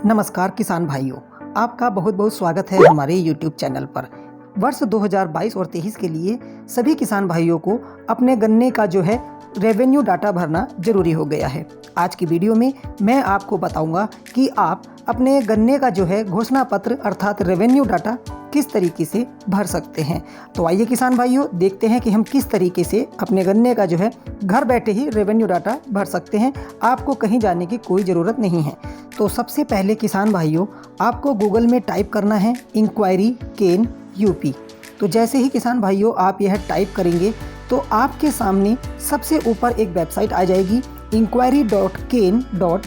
नमस्कार किसान भाइयों, आपका बहुत बहुत स्वागत है हमारे YouTube चैनल पर। वर्ष 2022 और 23 के लिए सभी किसान भाइयों को अपने गन्ने का जो है रेवेन्यू डाटा भरना जरूरी हो गया है। आज की वीडियो में मैं आपको बताऊंगा कि आप अपने गन्ने का जो है घोषणा पत्र अर्थात रेवेन्यू डाटा किस तरीके से भर सकते हैं। तो आइए किसान भाइयों देखते हैं कि हम किस तरीके से अपने गन्ने का जो है घर बैठे ही रेवेन्यू डाटा भर सकते हैं। आपको कहीं जाने की कोई ज़रूरत नहीं है। तो सबसे पहले किसान भाइयों आपको गूगल में टाइप करना है इंक्वायरी केन यूपी। तो जैसे ही किसान भाइयों आप यह टाइप करेंगे तो आपके सामने सबसे ऊपर एक वेबसाइट आ जाएगी inquiry.ken.up।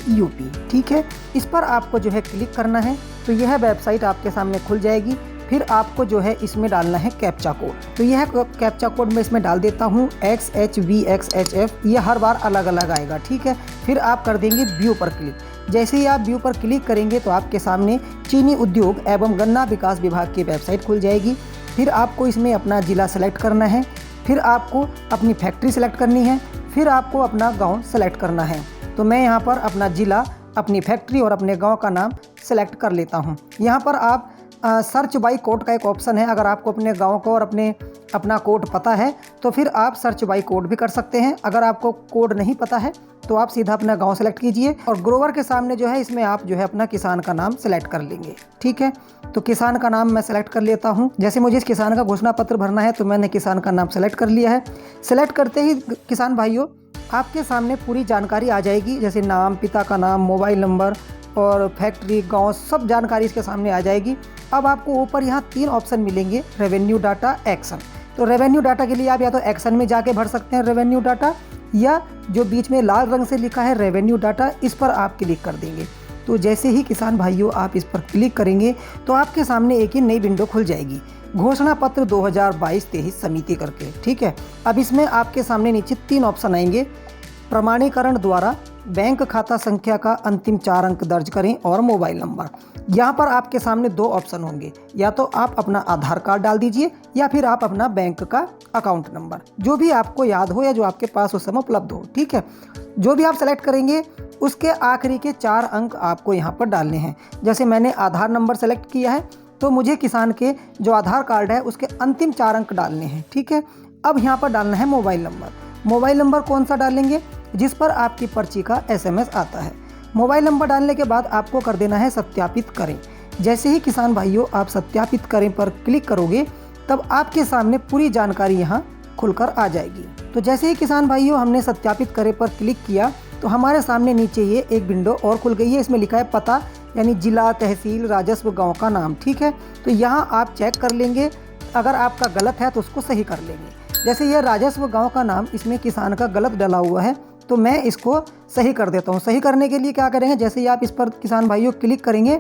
ठीक है, इस पर आपको जो है क्लिक करना है तो यह वेबसाइट आपके सामने खुल जाएगी। फिर आपको जो है इसमें डालना है कैप्चा कोड। तो यह कैप्चा कोड मैं इसमें डाल देता हूँ XHVXHF। यह हर बार अलग अलग आएगा। ठीक है, फिर आप कर देंगे व्यू पर क्लिक। जैसे ही आप व्यू पर क्लिक करेंगे तो आपके सामने चीनी उद्योग एवं गन्ना विकास विभाग की वेबसाइट खुल जाएगी। फिर आपको इसमें अपना ज़िला सेलेक्ट करना है, फिर आपको अपनी फैक्ट्री सेलेक्ट करनी है, फिर आपको अपना गांव सेलेक्ट करना है। तो मैं यहां पर अपना ज़िला, अपनी फैक्ट्री और अपने गांव का नाम सेलेक्ट कर लेता हूं। यहां पर आप सर्च बाई कोड का एक ऑप्शन है। अगर आपको अपने गांव को और अपना कोड पता है तो फिर आप सर्च बाई कोड भी कर सकते हैं। अगर आपको कोड नहीं पता है तो आप सीधा अपना गांव सेलेक्ट कीजिए और ग्रोवर के सामने जो है इसमें आप जो है अपना किसान का नाम सेलेक्ट कर लेंगे। ठीक है, तो किसान का नाम मैं सेलेक्ट कर लेता हूं। जैसे मुझे इस किसान का घोषणा पत्र भरना है तो मैंने किसान का नाम सेलेक्ट कर लिया है। सेलेक्ट करते ही किसान भाइयों आपके सामने पूरी जानकारी आ जाएगी, जैसे नाम, पिता का नाम, मोबाइल नंबर और फैक्ट्री, गांव, सब जानकारी इसके सामने आ जाएगी। अब आपको ऊपर यहाँ 3 ऑप्शन मिलेंगे, रेवेन्यू डाटा, एक्शन। तो रेवेन्यू डाटा के लिए आप या तो एक्शन में जाके भर सकते हैं रेवेन्यू डाटा, या जो बीच में लाल रंग से लिखा है रेवेन्यू डाटा, इस पर आप क्लिक कर देंगे। तो जैसे ही किसान भाइयों आप इस पर क्लिक करेंगे तो आपके सामने एक ही नई विंडो खुल जाएगी, घोषणा पत्र 2022-23 समिति करके। ठीक है, अब इसमें आपके सामने नीचे 3 ऑप्शन आएंगे। प्रमाणीकरण द्वारा बैंक खाता संख्या का अंतिम 4 अंक दर्ज करें और मोबाइल नंबर। यहाँ पर आपके सामने 2 ऑप्शन होंगे, या तो आप अपना आधार कार्ड डाल दीजिए या फिर आप अपना बैंक का अकाउंट नंबर, जो भी आपको याद हो या जो आपके पास उस समय उपलब्ध हो। ठीक है, जो भी आप सेलेक्ट करेंगे उसके आखिरी के 4 अंक आपको यहाँ पर डालने हैं। जैसे मैंने आधार नंबर सेलेक्ट किया है तो मुझे किसान के जो आधार कार्ड है उसके अंतिम 4 अंक डालने हैं। ठीक है, अब यहाँ पर डालना है मोबाइल नंबर। मोबाइल नंबर कौन सा डालेंगे? जिस पर आपकी पर्ची का SMS आता है। मोबाइल नंबर डालने के बाद आपको कर देना है सत्यापित करें। जैसे ही किसान भाइयों आप सत्यापित करें पर क्लिक करोगे तब आपके सामने पूरी जानकारी यहाँ खुलकर आ जाएगी। तो जैसे ही किसान भाइयों हमने सत्यापित करें पर क्लिक किया तो हमारे सामने नीचे ये एक विंडो और खुल गई है। इसमें लिखा है पता, यानी जिला, तहसील, राजस्व, गाँव का नाम। ठीक है, तो यहाँ आप चेक कर लेंगे, अगर आपका गलत है तो उसको सही कर लेंगे। जैसे यह राजस्व गाँव का नाम इसमें किसान का गलत डला हुआ है तो मैं इसको सही कर देता हूँ। सही करने के लिए क्या करेंगे, जैसे ही आप इस पर किसान भाइयों क्लिक करेंगे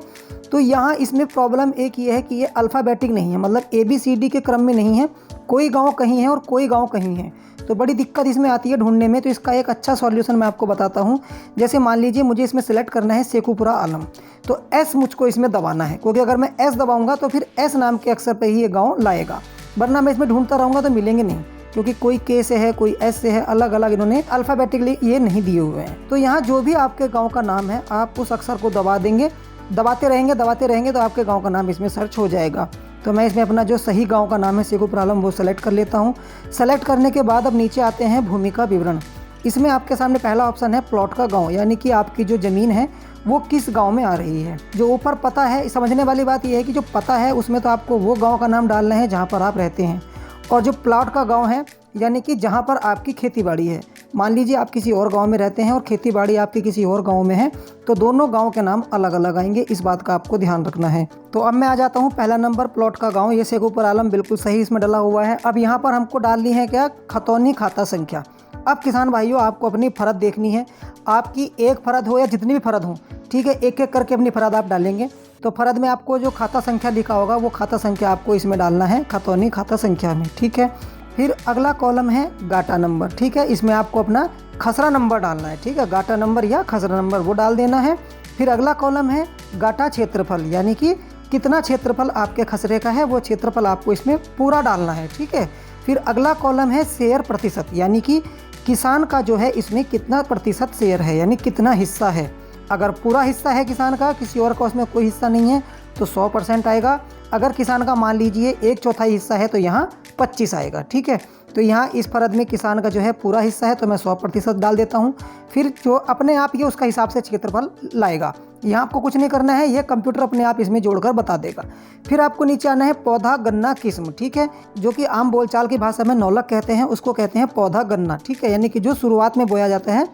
तो यहाँ इसमें प्रॉब्लम एक ये है कि ये अल्फ़ाबेटिक नहीं है, मतलब ABCD के क्रम में नहीं है। कोई गांव कहीं है और कोई गांव कहीं है, तो बड़ी दिक्कत इसमें आती है ढूंढने में। तो इसका एक अच्छा सॉल्यूशन मैं आपको बताता हूँ। जैसे मान लीजिए मुझे इसमें सेलेक्ट करना है शेखुपुरा आलम, तो S मुझको इसमें दबाना है, क्योंकि अगर मैं S दबाऊँगा तो फिर S नाम के अक्षर पर ही ये गाँव लाएगा, वरना मैं इसमें ढूंढता रहूँगा तो मिलेंगे नहीं, क्योंकि कोई K से है, कोई S से है, अलग अलग इन्होंने अल्फ़ाबेटिकली ये नहीं दिए हुए हैं। तो यहाँ जो भी आपके गांव का नाम है आप उस अक्षर को दबा देंगे, दबाते रहेंगे तो आपके गांव का नाम इसमें सर्च हो जाएगा। तो मैं इसमें अपना जो सही गांव का नाम है शेखुपुरा आलम वो सेलेक्ट कर लेता हूँ। सेलेक्ट करने के बाद अब नीचे आते हैं भूमि का विवरण। इसमें आपके सामने पहला ऑप्शन है प्लॉट का गाँव, यानी कि आपकी जो ज़मीन है वो किस गांव में आ रही है। जो ऊपर पता है, समझने वाली बात यह है कि जो पता है उसमें तो आपको वो गाँव का नाम डालना है जहाँ पर आप रहते हैं, और जो प्लॉट का गांव है यानी कि जहां पर आपकी खेतीबाड़ी है। मान लीजिए आप किसी और गांव में रहते हैं और खेतीबाड़ी आपकी किसी और गांव में है, तो दोनों गांव के नाम अलग अलग आएंगे, इस बात का आपको ध्यान रखना है। तो अब मैं आ जाता हूं पहला नंबर प्लॉट का गांव, ये शेखुपुरा आलम बिल्कुल सही इसमें डला हुआ है। अब यहाँ पर हमको डालनी है क्या, खतौनी खाता संख्या। अब किसान भाइयों आपको अपनी फरद देखनी है, आपकी एक फरद हो या जितनी भी फरद हो, ठीक है, एक एक करके अपनी फरद आप डालेंगे। तो फरद में आपको जो खाता संख्या लिखा होगा वो खाता संख्या आपको इसमें डालना है, खतौनी खाता संख्या में। ठीक है, फिर अगला कॉलम है गाटा नंबर। ठीक है, इसमें आपको अपना खसरा नंबर डालना है। ठीक है, गाटा नंबर या खसरा नंबर वो डाल देना है। फिर अगला कॉलम है गाटा क्षेत्रफल, यानी कि कितना क्षेत्रफल आपके खसरे का है वो क्षेत्रफल आपको इसमें पूरा डालना है। ठीक है, फिर अगला कॉलम है शेयर प्रतिशत, यानी कि किसान का जो है इसमें कितना प्रतिशत शेयर है, यानी कितना हिस्सा है। अगर पूरा हिस्सा है किसान का, किसी और का उसमें कोई हिस्सा नहीं है, तो 100% आएगा। अगर किसान का मान लीजिए 1/4 हिस्सा है तो यहाँ 25 आएगा। ठीक है, तो यहाँ इस फर्द में किसान का जो है पूरा हिस्सा है तो मैं 100% डाल देता हूँ। फिर जो अपने आप ये उसका हिसाब से क्षेत्रफल लाएगा। यहाँ आपको कुछ नहीं करना है, ये कंप्यूटर अपने आप इसमें जोड़कर बता देगा। फिर आपको नीचे आना है पौधा गन्ना किस्म। ठीक है, जो कि आम बोलचाल की भाषा में नौलक कहते हैं, उसको कहते हैं पौधा गन्ना। ठीक है, यानी कि जो शुरुआत में बोया जाता है,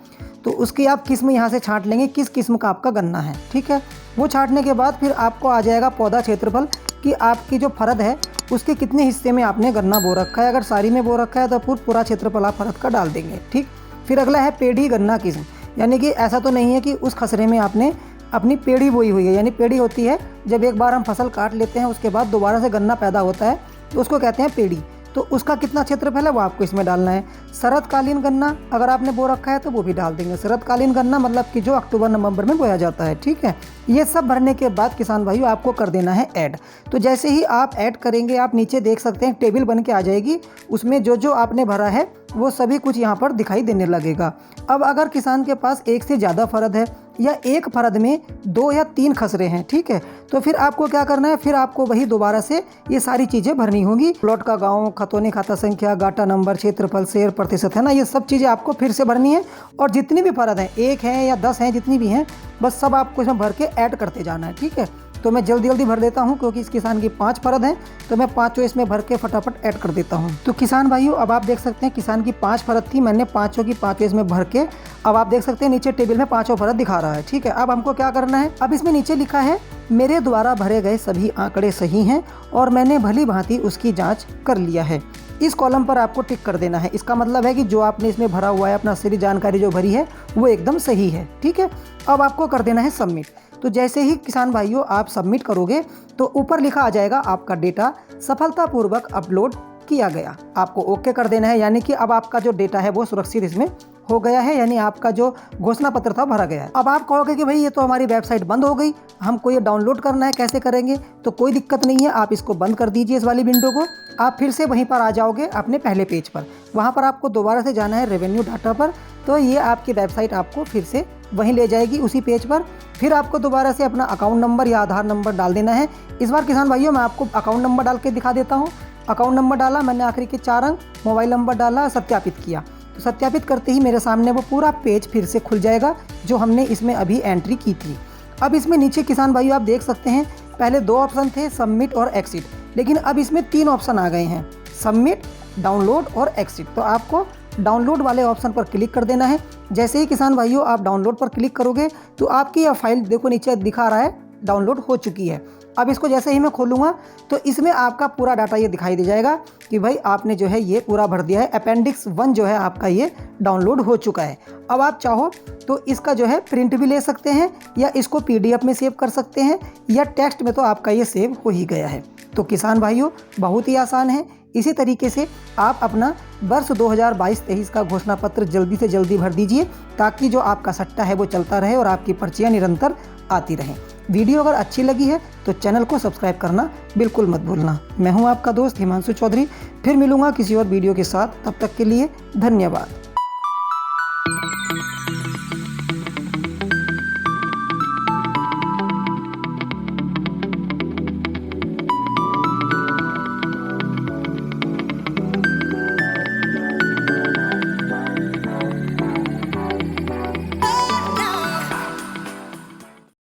तो उसकी आप किस्म यहाँ से छांट लेंगे, किस किस्म का आपका गन्ना है। ठीक है, वो छांटने के बाद फिर आपको आ जाएगा पौधा क्षेत्रफल कि आपकी जो फरद है उसके कितने हिस्से में आपने गन्ना बो रखा है। अगर सारी में बो रखा है तो पूरा क्षेत्रफल आप फरद का डाल देंगे। ठीक, फिर अगला है पेड़ी गन्ना किस्म, यानी कि ऐसा तो नहीं है कि उस खसरे में आपने अपनी पेड़ी बोई हुई है। यानी पेड़ी होती है जब एक बार हम फसल काट लेते हैं उसके बाद दोबारा से गन्ना पैदा होता है, तो उसको कहते हैं पेड़ी। तो उसका कितना क्षेत्रफल है वो आपको इसमें डालना है। शरतकालीन गन्ना अगर आपने बो रखा है तो वो भी डाल देंगे। शरतकालीन गन्ना मतलब कि जो अक्टूबर नवंबर में बोया जाता है। ठीक है, ये सब भरने के बाद किसान भाइयों आपको कर देना है ऐड। तो जैसे ही आप ऐड करेंगे, आप नीचे देख सकते हैं टेबल बन के आ जाएगी, उसमें जो जो आपने भरा है वो सभी कुछ यहाँ पर दिखाई देने लगेगा। अब अगर किसान के पास एक से ज़्यादा फरद है या एक फरद में 2 या 3 खसरे हैं, ठीक है, तो फिर आपको क्या करना है, फिर आपको वही दोबारा से ये सारी चीज़ें भरनी होंगी। प्लॉट का गांव, खतौनी खाता संख्या, गाटा नंबर, क्षेत्रफल, शेर प्रतिशत है ना, ये सब चीज़ें आपको फिर से भरनी है। और जितनी भी फरद हैं, 1 है या 10 हैं, जितनी भी हैं, बस सब आपको इसमें भर के ऐड करते जाना है। ठीक है, तो मैं जल्दी जल्दी भर देता हूं क्योंकि इस किसान की 5 फरद हैं, तो मैं 5 इसमें भर के फटाफट ऐड कर देता हूं। तो किसान भाइयों अब आप देख सकते हैं किसान की 5 फरद थी, मैंने 5 की 5 इसमें भर के, अब आप देख सकते हैं नीचे टेबल में 5 फरद दिखा रहा है। ठीक है, अब हमको क्या करना है, अब इसमें नीचे लिखा है मेरे द्वारा भरे गए सभी आंकड़े सही हैं और मैंने भली भांति उसकी जाँच कर लिया है। इस कॉलम पर आपको टिक कर देना है। इसका मतलब है कि जो आपने इसमें भरा हुआ है, अपना सारी जानकारी जो भरी है वो एकदम सही है। ठीक है, अब आपको कर देना है सबमिट। तो जैसे ही किसान भाइयों आप सबमिट करोगे तो ऊपर लिखा आ जाएगा आपका डेटा सफलतापूर्वक अपलोड किया गया। आपको ओके कर देना है, यानी कि अब आपका जो डेटा है वो सुरक्षित इसमें हो गया है, यानी आपका जो घोषणा पत्र था भरा गया है। अब आप कहोगे कि भाई ये तो हमारी वेबसाइट बंद हो गई, हमको ये डाउनलोड करना है, कैसे करेंगे? तो कोई दिक्कत नहीं है, आप इसको बंद कर दीजिए इस वाली विंडो को। आप फिर से वहीं पर आ जाओगे अपने पहले पेज पर, वहाँ पर आपको दोबारा से जाना है रेवेन्यू डाटा पर। तो ये आपकी वेबसाइट आपको फिर से वहीं ले जाएगी उसी पेज पर। फिर आपको दोबारा से अपना अकाउंट नंबर या आधार नंबर डाल देना है। इस बार किसान भाइयों मैं आपको अकाउंट नंबर डाल के दिखा देता हूँ। अकाउंट नंबर डाला मैंने, आखिरी के 4 अंक, मोबाइल नंबर डाला, सत्यापित किया। तो सत्यापित करते ही मेरे सामने वो पूरा पेज फिर से खुल जाएगा जो हमने इसमें अभी एंट्री की थी। अब इसमें नीचे किसान भाइयों आप देख सकते हैं पहले 2 ऑप्शन थे, सबमिट और एक्सिट, लेकिन अब इसमें 3 ऑप्शन आ गए हैं, सबमिट, डाउनलोड और एक्सिट। तो आपको डाउनलोड वाले ऑप्शन पर क्लिक कर देना है। जैसे ही किसान भाइयों आप डाउनलोड पर क्लिक करोगे तो आपकी यह फाइल देखो नीचे दिखा रहा है डाउनलोड हो चुकी है। अब इसको जैसे ही मैं खोलूँगा तो इसमें आपका पूरा डाटा ये दिखाई दे जाएगा कि भाई आपने जो है ये पूरा भर दिया है। अपेंडिक्स 1 जो है आपका ये डाउनलोड हो चुका है। अब आप चाहो तो इसका जो है प्रिंट भी ले सकते हैं या इसको PDF में सेव कर सकते हैं या टेक्स्ट में तो आपका ये सेव हो ही गया है। तो किसान भाइयों बहुत ही आसान है। इसी तरीके से आप अपना वर्ष 2022-23 का घोषणा पत्र जल्दी से जल्दी भर दीजिए ताकि जो आपका सट्टा है वो चलता रहे और आपकी पर्चियाँ निरंतर आती रहें। वीडियो अगर अच्छी लगी है तो चैनल को सब्सक्राइब करना बिल्कुल मत भूलना। मैं हूं आपका दोस्त हिमांशु चौधरी, फिर मिलूंगा किसी और वीडियो के साथ। तब तक के लिए धन्यवाद।